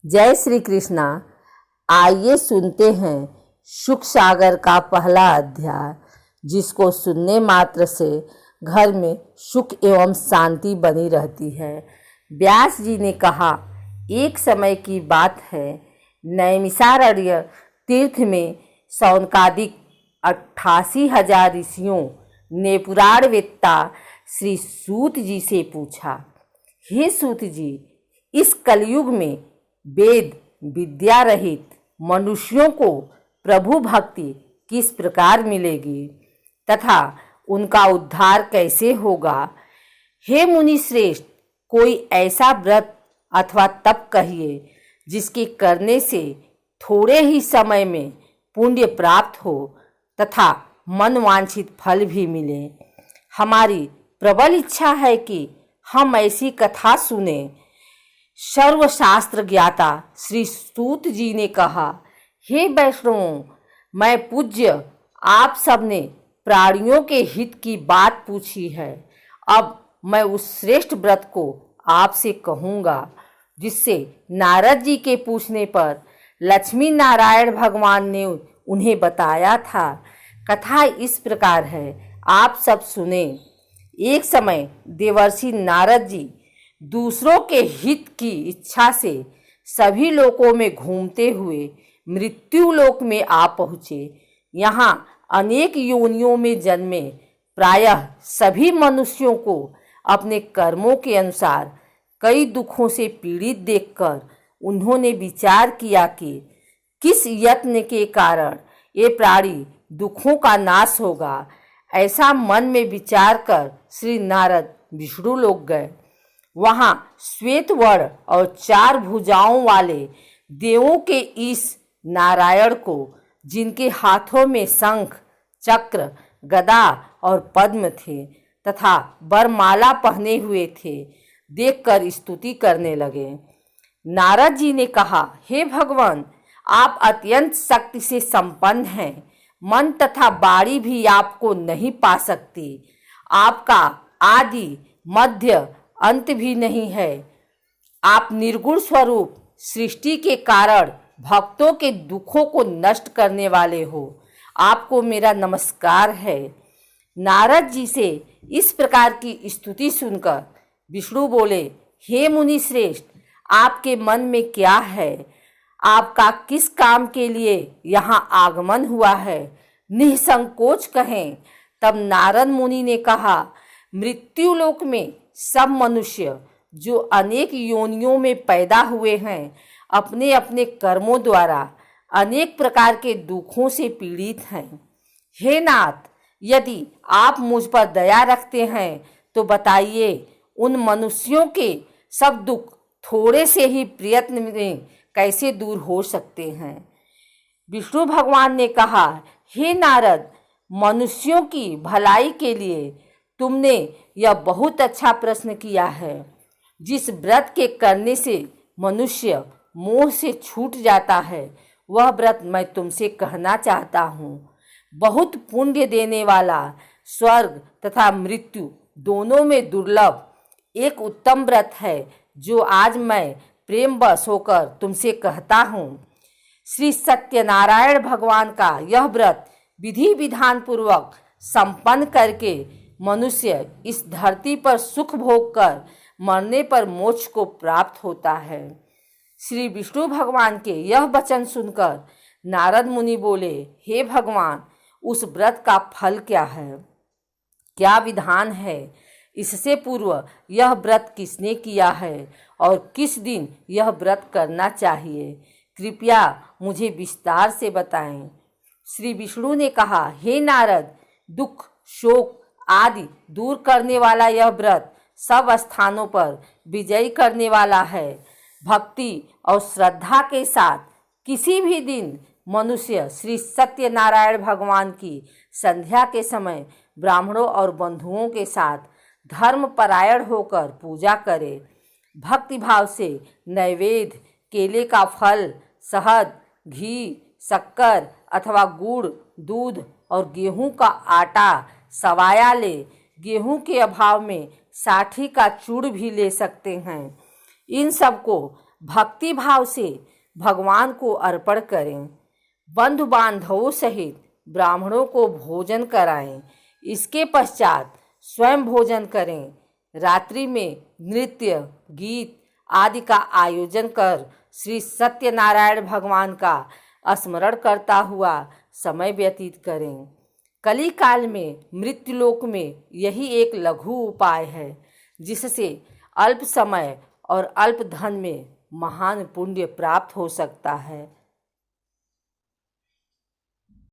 जय श्री कृष्णा। आइए सुनते हैं सुख सागर का पहला अध्याय, जिसको सुनने मात्र से घर में सुख एवं शांति बनी रहती है। व्यास जी ने कहा, एक समय की बात है, नैमिषारण्य तीर्थ में शौनकादिक 88,000 ऋषियों ने पुराण वेत्ता श्री सूत जी से पूछा, हे सूत जी, इस कलयुग में वेद विद्या रहित मनुष्यों को प्रभु भक्ति किस प्रकार मिलेगी तथा उनका उद्धार कैसे होगा? हे मुनि श्रेष्ठ, कोई ऐसा व्रत अथवा तप कहिए जिसके करने से थोड़े ही समय में पुण्य प्राप्त हो तथा मनवांछित फल भी मिले। हमारी प्रबल इच्छा है कि हम ऐसी कथा सुने। सर्वशास्त्र ज्ञाता श्री सूत जी ने कहा, हे वैष्णवों, मैं पूज्य आप सबने प्राणियों के हित की बात पूछी है। अब मैं उस श्रेष्ठ व्रत को आपसे कहूँगा जिससे नारद जी के पूछने पर लक्ष्मी नारायण भगवान ने उन्हें बताया था। कथा इस प्रकार है, आप सब सुने। एक समय देवर्षि नारद जी दूसरों के हित की इच्छा से सभी लोकों में घूमते हुए मृत्यु लोक में आ पहुँचे। यहाँ अनेक योनियों में जन्मे प्रायः सभी मनुष्यों को अपने कर्मों के अनुसार कई दुखों से पीड़ित देखकर उन्होंने विचार किया कि किस यत्न के कारण ये प्राणी दुखों का नाश होगा। ऐसा मन में विचार कर श्री नारद विष्णु लोक गए। वहाँ श्वेत वर्ण और 4 भुजाओं वाले देवों के इस नारायण को, जिनके हाथों में शंख, चक्र, गदा और पद्म थे तथा वरमाला पहने हुए थे, देखकर स्तुति करने लगे। नारद जी ने कहा, हे भगवान, आप अत्यंत शक्ति से संपन्न हैं। मन तथा वाणी भी आपको नहीं पा सकती। आपका आदि मध्य अंत भी नहीं है। आप निर्गुण स्वरूप सृष्टि के कारण भक्तों के दुखों को नष्ट करने वाले हो। आपको मेरा नमस्कार है। नारद जी से इस प्रकार की स्तुति सुनकर विष्णु बोले, हे मुनि श्रेष्ठ, आपके मन में क्या है? आपका किस काम के लिए यहाँ आगमन हुआ है? निसंकोच कहें। तब नारद मुनि ने कहा, मृत्यु लोक में सब मनुष्य जो अनेक योनियों में पैदा हुए हैं, अपने अपने कर्मों द्वारा अनेक प्रकार के दुखों से पीड़ित हैं। हे नाथ, यदि आप मुझ पर दया रखते हैं तो बताइए, उन मनुष्यों के सब दुख थोड़े से ही प्रयत्न में कैसे दूर हो सकते हैं? विष्णु भगवान ने कहा, हे नारद, मनुष्यों की भलाई के लिए तुमने यह बहुत अच्छा प्रश्न किया है। जिस व्रत के करने से मनुष्य मोह से छूट जाता है, वह व्रत मैं तुमसे कहना चाहता हूँ। बहुत पुण्य देने वाला, स्वर्ग तथा मृत्यु दोनों में दुर्लभ एक उत्तम व्रत है, जो आज मैं प्रेमवश होकर तुमसे कहता हूँ। श्री सत्यनारायण भगवान का यह व्रत विधि विधान पूर्वक संपन्न करके मनुष्य इस धरती पर सुख भोग कर मरने पर मोक्ष को प्राप्त होता है। श्री विष्णु भगवान के यह वचन सुनकर नारद मुनि बोले, हे भगवान, उस व्रत का फल क्या है? क्या विधान है? इससे पूर्व यह व्रत किसने किया है और किस दिन यह व्रत करना चाहिए? कृपया मुझे विस्तार से बताएं। श्री विष्णु ने कहा, हे नारद, दुख, शोक आदि दूर करने वाला यह व्रत सब स्थानों पर विजय करने वाला है। भक्ति और श्रद्धा के साथ किसी भी दिन मनुष्य श्री सत्यनारायण भगवान की संध्या के समय ब्राह्मणों और बंधुओं के साथ धर्मपरायण होकर पूजा करे। भक्ति भाव से नैवेद्य, केले का फल, शहद, घी, शक्कर अथवा गुड़, दूध और गेहूं का आटा सवाया ले। गेहूं के अभाव में साठी का चूड़ भी ले सकते हैं। इन सब को भक्ति भाव से भगवान को अर्पण करें। बंधु बांधवों सहित ब्राह्मणों को भोजन कराएं। इसके पश्चात स्वयं भोजन करें। रात्रि में नृत्य गीत आदि का आयोजन कर श्री सत्यनारायण भगवान का स्मरण करता हुआ समय व्यतीत करें। कली काल में मृत्युलोक में यही एक लघु उपाय है जिससे अल्प समय और अल्प धन में महान पुण्य प्राप्त हो सकता है।